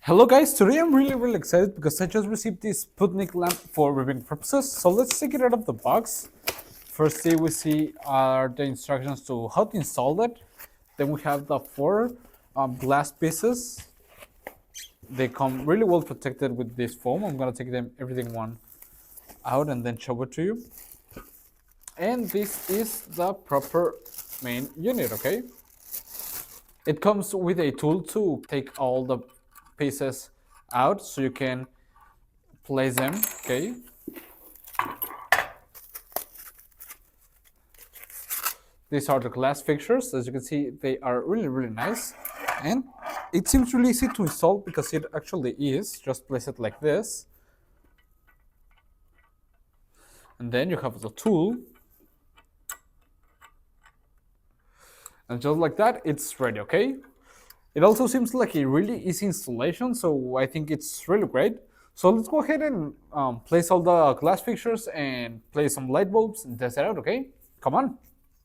Hello guys, today I'm really excited because I just received this Sputnik lamp for reviewing purposes. So let's take it out of the box. Firstly, we see are the instructions to how to install it. Then we have the four glass pieces. They come really well protected with this foam. I'm gonna take everything one out and then show it to you. And this is the proper main unit, okay? It comes with a tool to take all the pieces out so you can place them, okay? These are the glass fixtures. As you can see, they are really nice. And it seems really easy to install because it actually is. Just place it like this. And then you have the tool. And just like that, it's ready, okay? It also seems like a really easy installation, so I think it's really great. So let's go ahead and place all the glass fixtures and place some light bulbs and test it out, okay? Come on.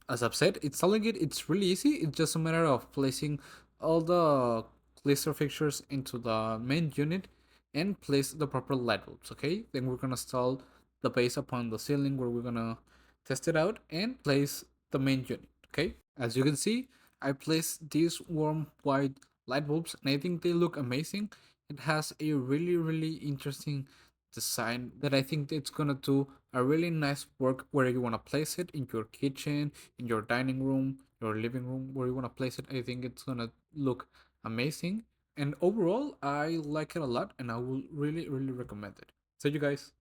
As I've said, installing it's really easy. It's just a matter of placing all the glister fixtures into the main unit and place the proper light bulbs, okay? Then we're gonna install the base upon the ceiling where we're gonna test it out and place the main unit, okay? As you can see, I placed these warm white light bulbs and I think they look amazing. It has a really interesting design that I think it's gonna do a really nice work where you wanna place it in your kitchen, in your dining room, your living room, where you wanna place it. I think it's gonna look amazing. And overall, I like it a lot and I will really recommend it. So you guys.